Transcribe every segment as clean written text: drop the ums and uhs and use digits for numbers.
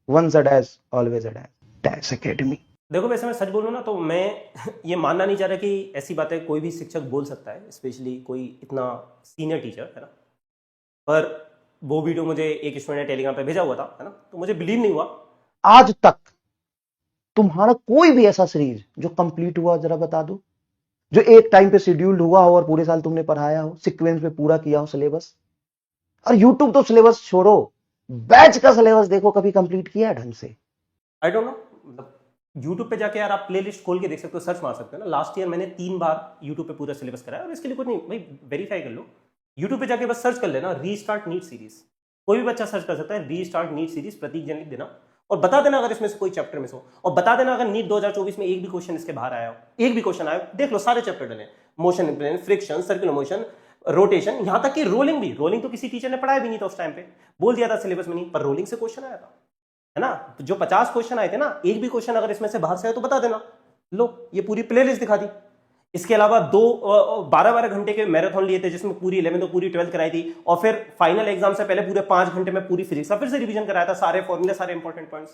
Once a dash always a dash, dash academy. देखो वैसे मैं सच बोलूँ ना तो मैं ये मानना नहीं चाह रहा कि ऐसी बातें कोई भी शिक्षक बोल सकता है, स्पेशली कोई इतना सीनियर टीचर, है ना। पर वो वीडियो मुझे एक स्टूडेंट ने टेलीग्राम पे भेजा हुआ था, है ना, तो मुझे बिलीव नहीं हुआ। आज तक तुम्हारा कोई भी ऐसा सीरीज जो कंप्लीट हुआ जरा बता दो, जो एक टाइम पे शेड्यूल्ड हुआ हो और पूरे साल तुमने पढ़ाया हो, सीक्वेंस में पूरा किया हो सिलेबस। और यूट्यूब तो सिलेबस छोड़ो, बैच का सिलेबस देखो, कभी कंप्लीट किया है ढंग से? आई डोंट नो, मतलब यूट्यूब पे जाके यार आप प्लेलिस्ट खोल के देख सकते हो, सर्च मार सकते हो ना। लास्ट ईयर मैंने 3 बार यूट्यूब पे पूरा सिलेबस कराया, और इसके लिए कुछ नहीं भाई, वेरीफाई कर लो। यूट्यूब पे जाके बस सर्च कर लेना रीस्टार्ट नीट सीरीज, कोई भी बच्चा सर्च कर सकता है रीस्टार्ट नीट सीरीज, प्रतीक जैन लिख देना और बता देना अगर इसमें से कोई चैप्टर मिस हो, और बता देना अगर नीट 2024 में एक भी क्वेश्चन इसके बाहर आया हो, एक भी क्वेश्चन आया, देख लो सारे चैप्टर डले, motion plane, friction, circular motion, rotation, यहां तक कि रोलिंग भी। रोलिंग तो किसी टीचर ने पढ़ाया भी नहीं था उस टाइम पे, बोल दिया था सिलेबस में नहीं, पर रोलिंग से क्वेश्चन आया था, है ना। तो जो 50 क्वेश्चन आए थे ना, एक भी क्वेश्चन अगर इसमें से बाहर से आए तो बता देना। लो ये पूरी प्लेलिस्ट दिखा दी। इसके अलावा 12-12 घंटे के मैराथन लिए थे, जिसमें पूरी 11th और पूरी 12th कराई थी, और फिर फाइनल एग्जाम से पहले पूरे 5 घंटे में पूरी फिजिक्स का फिर से रिवीजन कराया था, सारे फॉर्मूले, सारे इंपॉर्टेंट पॉइंट्स।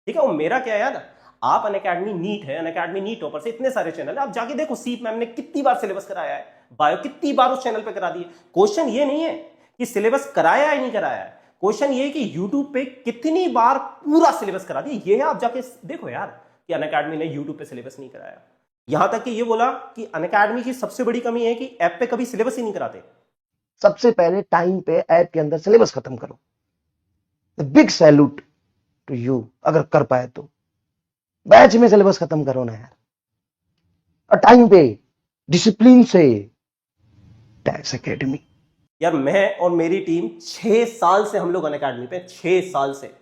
ठीक है, और मेरा क्या याद, आप अनअकैडमी नीट है, अनअकैडमी नीट टॉपर से इतने सारे चैनल है, आप जाके देखो सीप मैम ने कितनी बार सिलेबस कराया है, बायो कितनी बार उस चैनल पे करा दी है। क्वेश्चन ये नहीं है कि सिलेबस कराया है नहीं कराया है, क्वेश्चन ये है कि यूट्यूब पे कितनी बार पूरा सिलेबस करा दिया। ये है, आप जाके देखो यार कि अनअकैडमी ने यूट्यूब पे सिलेबस नहीं कराया। यहां तक कि ये बोला कि अनअकैडमी की सबसे बड़ी कमी है कि ऐप पे कभी सिलेबस ही नहीं कराते। सबसे पहले टाइम पे ऐप के अंदर सिलेबस खत्म करो। बिग सैल्यूट टू यू, अगर कर पाए तो बैच में सिलेबस खत्म करो ना यार, और टाइम पे डिसिप्लिन से, डैश एकेडमी। यार मैं और मेरी टीम 6 साल से हम लोग अनअकैडमी पे, 6 साल से।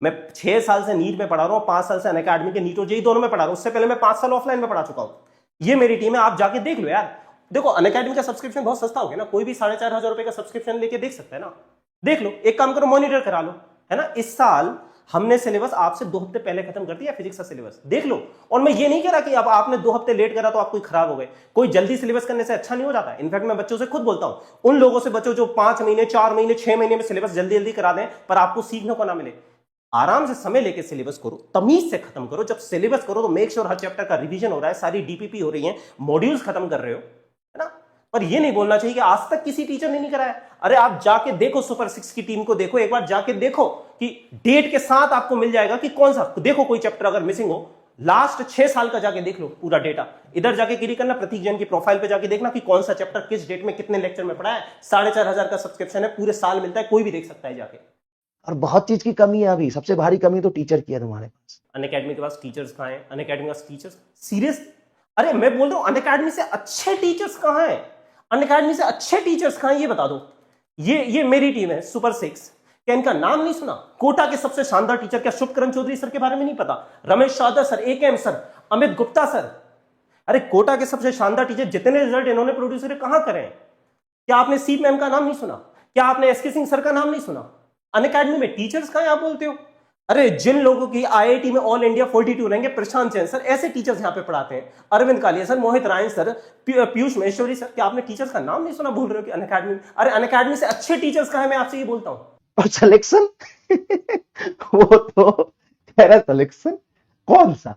मैं 6 साल से नीट में पढ़ा रहा हूँ, 5 साल से अनअकैडमी के नीट और जेई दोनों में पढ़ा रहा हूँ। उससे पहले मैं 5 साल ऑफलाइन में पढ़ा चुका हूँ। ये मेरी टीम है, आप जाके देख लो यार। देखो अनअकैडमी का सब्सक्रिप्शन बहुत सस्ता हो गया ना, कोई भी 4,500 रुपए का सब्सक्रिप्शन लेके देख सकता है ना। देख लो, एक काम करो मॉनिटर करा लो, है ना। इस साल हमने सिलेबस आपसे 2 हफ्ते पहले खत्म कर दिया फिजिक्स का सिलेबस, देख लो। और मैं ये नहीं कह रहा कि अब आपने 2 हफ्ते लेट करा तो आप कोई खराब हो गए, कोई जल्दी सिलेबस करने से अच्छा नहीं हो जाता। इनफैक्ट मैं बच्चों से खुद बोलता हूं, उन लोगों से बच्चों जो 5 महीने, 4 महीने, 6 महीने में सिलेबस जल्दी जल्दी करा दें पर आपको सीखने को ना मिले। आराम से समय लेके सिलेबस करो, तमीज से खत्म करो। जब सिलेबस करो तो मेक श्योर हर चैप्टर का रिवीजन हो रहा है, सारी डीपीपी हो रही है, मॉड्यूल्स खत्म कर रहे हो, है ना। पर ये नहीं बोलना चाहिए कि आज तक किसी टीचर ने नहीं कराया। अरे आप जाके देखो, सुपर 6 की टीम को देखो, एक बार जाके देखो कि डेट के साथ आपको मिल जाएगा कि कौन सा, देखो कोई चैप्टर अगर मिसिंग हो, लास्ट 6 साल का जाके देख लो पूरा डेटा। इधर जाके क्लिक करना, प्रतीक जैन की प्रोफाइल पे जाके देखना कि कौन सा चैप्टर किस डेट में कितने लेक्चर में पढ़ा है। 4,500 का सब्सक्रिप्शन है, पूरे साल मिलता है, कोई भी देख सकता है जाके। और बहुत चीज की कमी है, अभी सबसे भारी कमी तो टीचर की है तुम्हारे पास। अनअकैडमी के पास टीचर्स कहाँ हैं? अनअकैडमी के पास टीचर्स सीरियस, अरे मैं बोल रहा हूं अनअकैडमी से अच्छे टीचर्स कहाँ हैं? अनअकैडमी से अच्छे टीचर्स कहाँ हैं ये बता दो। ये मेरी टीम है सुपर 6, क्या इनका नाम नहीं सुना? कोटा के सबसे शानदार टीचर, क्या शुभकरण चौधरी सर के बारे में नहीं पता? Ramesh Sharda sir, AKM sir, Amit Gupta sir. अरे कोटा के सबसे शानदार टीचर, जितने रिजल्ट इन्होंने प्रोड्यूस करे कहां करें? क्या आपने सी मैम का नाम नहीं सुना? क्या आपने एसके सिंह सर का नाम नहीं सुना? अनअकैडमी में टीचर्स कहां आप बोलते हो? अरे जिन लोगों की आईआईटी में ऑल इंडिया 42 रहेंगे, प्रशांत जैन सर, ऐसे टीचर्स यहां पे पढ़ाते हैं, Arvind Kalia sir, Mohit Rayan sir, Piyush Maheshwari sir. क्या आपने टीचर्स का नाम नहीं सुना? बोल रहे हो कि अनअकैडमी? अरे अनअकैडमी से अच्छे टीचर्स कहां है, मैं आपसे ये बोलता हूं। और सिलेक्शन वो तो कह रहा सिलेक्शन कौन सा,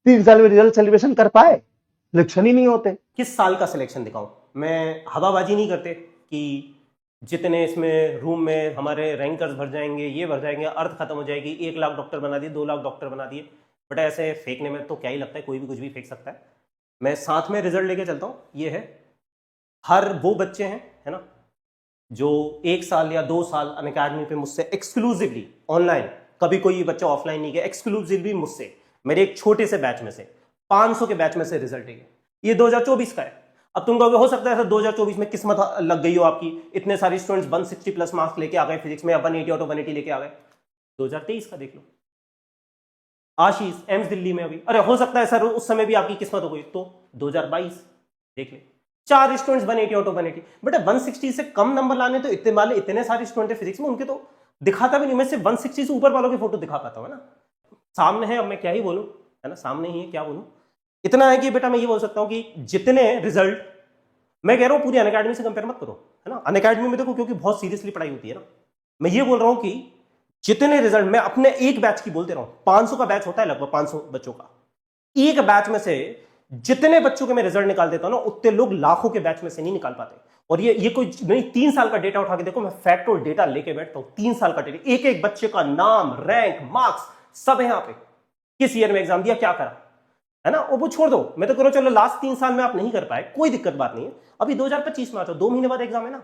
3 साल में रिजल्ट सेलिब्रेशन कर पाए? सिलेक्शन ही नहीं होते। किस साल का सिलेक्शन दिखाऊं? मैं हवाबाजी नहीं करते कि जितने इसमें रूम में हमारे रैंकर्स भर जाएंगे, ये भर जाएंगे, अर्थ खत्म हो जाएगी, 1 लाख डॉक्टर बना दिए, 2 लाख डॉक्टर बना दिए। बट ऐसे फेंकने में तो क्या ही लगता है, कोई भी कुछ भी फेंक सकता है। मैं साथ में रिजल्ट लेके चलता हूँ। ये है, हर वो बच्चे हैं, है ना, जो 1 साल या 2 साल अनअकैडमी पे मुझसे एक्सक्लूसिवली ऑनलाइन, कभी कोई बच्चा ऑफलाइन नहीं गया, एक्सक्लूसिवली मुझसे, मेरे एक छोटे से बैच में से, 500 के बैच में से रिजल्ट है। ये 2024 का है। अब तुम कहोगे हो सकता है सर 2024 में किस्मत लग गई हो आपकी, इतने सारे स्टूडेंट्स 160+ मार्क्स लेके आ गए फिजिक्स में, या 180 आउट ऑफ 180 लेके आ गए। 2023 का देख लो, आशीष एम्स दिल्ली में अभी। अरे हो सकता है सर उस समय भी आपकी किस्मत हो गई, तो 2022 देख ले, 4 स्टूडेंट्स 180 आउट ऑफ 180। बेटा 160 से कम नंबर लाने तो इतने वाले, इतने सारे स्टूडेंट है फिजिक्स में, उनके तो दिखाता भी नहीं। मैं सिर्फ 160 से ऊपर वालों की फोटो दिखा पाता हूँ ना, सामने है, अब मैं क्या ही बोलूं, है ना, सामने ही है, क्या बोलूं। इतना है कि बेटा मैं ये बोल सकता हूं कि जितने रिजल्ट, मैं कह रहा हूं पूरी अनअकैडमी से कंपेयर मत करो, है ना। अनअकैडमी में देखो क्योंकि बहुत सीरियसली पढ़ाई होती है ना। मैं ये बोल रहा हूं कि जितने रिजल्ट मैं अपने एक बैच की बोलते रहा हूं, 500 का बैच होता है, लगभग 500 बच्चों का, एक बैच में से जितने बच्चों के मैं रिजल्ट निकाल देता हूं ना, उतने लोग लाखों के बैच में से नहीं निकाल पाते। और ये कोई नहीं, 3 साल का डेटा उठा के देखो, मैं फैक्ट और डेटा लेके बैठता हूं, 3 साल का डेटा, एक एक बच्चे का नाम, रैंक, मार्क्स सब है यहां पे, किस ईयर में एग्जाम दिया, क्या करा, है ना। और वो छोड़ दो, मैं तो करो चलो लास्ट 3 साल में आप नहीं कर पाए, कोई दिक्कत बात नहीं है, अभी 2025 में आ जाओ, 2 महीने बाद एग्जाम है ना।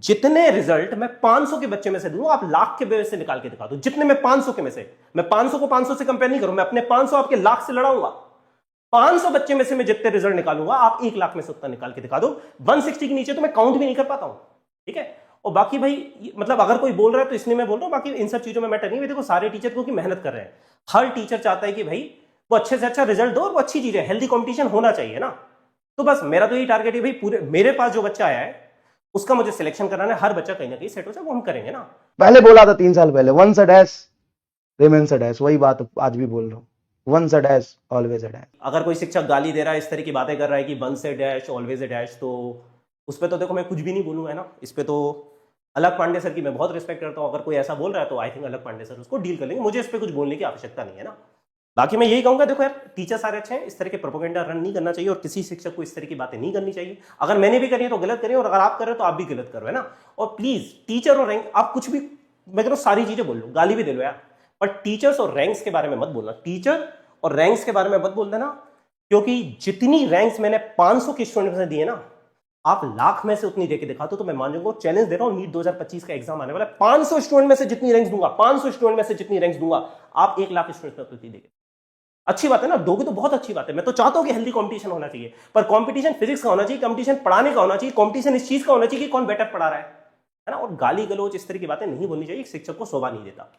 जितने रिजल्ट मैं 500 के बच्चे में से दूंगा, आप लाख के बेस से निकाल के दिखा दो, जितने मैं 500 के में से, मैं 500 को 500 से कंपेयर नहीं करूं, मैं अपने 500 आपके लाख से लड़ाऊंगा। 500 बच्चे में से मैं जितने रिजल्ट निकालूंगा, आप 1 लाख में से उतना निकाल के दिखा दो। 160 के नीचे तो मैं काउंट भी नहीं कर पाता हूं, ठीक है। और बाकी भाई मतलब अगर कोई बोल रहा है तो इसलिए मैं बोल रहा हूं, बाकी इन सब चीजों में मैटर नहीं है। देखो सारे टीचर क्योंकि मेहनत कर रहे हैं, हर टीचर चाहता है कि भाई वो अच्छे से अच्छा रिजल्ट दो और वो अच्छी चीज है, हेल्दी कंपटीशन होना चाहिए ना। तो बस मेरा तो यही टारगेट है भाई, पूरे मेरे पास जो बच्चा आया है उसका मुझे सिलेक्शन कराना है, हर बच्चा कहीं ना कहीं सेट हो जाए, वो हम करेंगे ना। पहले बोला था 3 साल पहले, once a dash remains a dash, वही बात आज भी बोल रहा हूँ, once a dash always a dash. अगर कोई शिक्षक गाली दे रहा है, इस तरह की बातें कर रहा है कि वन से डैश ऑलवेज ए डैश, तो उस पर तो देखो मैं कुछ भी नहीं बोलूंगा, है ना। इस पे तो अलग पांडे सर की मैं बहुत रिस्पेक्ट करता हूं, अगर कोई ऐसा बोल रहा है तो आई थिंक अलग पांडे सर उसको डील कर लेंगे, मुझे इस पर कुछ बोलने की आवश्यकता नहीं है ना। बाकी मैं यही कहूंगा, देखो यार टीचर सारे अच्छे हैं, इस तरह के प्रोपेगेंडा रन नहीं करना चाहिए और किसी शिक्षक को इस तरह की बातें नहीं करनी चाहिए। अगर मैंने भी करी है तो गलत करी, और अगर आप कर रहे हो तो आप भी गलत करो, है ना। और प्लीज टीचर और रैंक, आप कुछ भी, मैं कह रहा हूं सारी चीजें बोल लो, गाली भी दे लो यार, पर टीचर्स और रैंक्स के बारे में मत बोलना, टीचर और रैंक्स के बारे में मत बोल देना, क्योंकि जितनी रैंक्स मैंने 500 के स्टूडेंट में दिए ना, आप लाख में से उतनी देके दिखा दो तो मैं मान जाऊंगा। चैलेंज दे रहा हूं, नीट 2025 का एग्जाम आने वाला है, 500 स्टूडेंट में से जितनी रैंक्स दूंगा, 500 स्टूडेंट में से जितनी रैंक्स दूंगा, आप 1 लाख स्टूडेंट में उतनी देंगे। अच्छी बात है ना, दोगे तो बहुत अच्छी बात है। मैं तो चाहता हूं कि हेल्दी कंपटीशन होना चाहिए, पर कंपटीशन फिजिक्स का होना चाहिए, कंपटीशन पढ़ाने का होना चाहिए, कंपटीशन इस चीज का होना चाहिए कि कौन बेटर पढ़ा रहा है ना। और गाली गलोच इस तरह की बातें नहीं बोलनी चाहिए, शिक्षक को शोभा नहीं देता।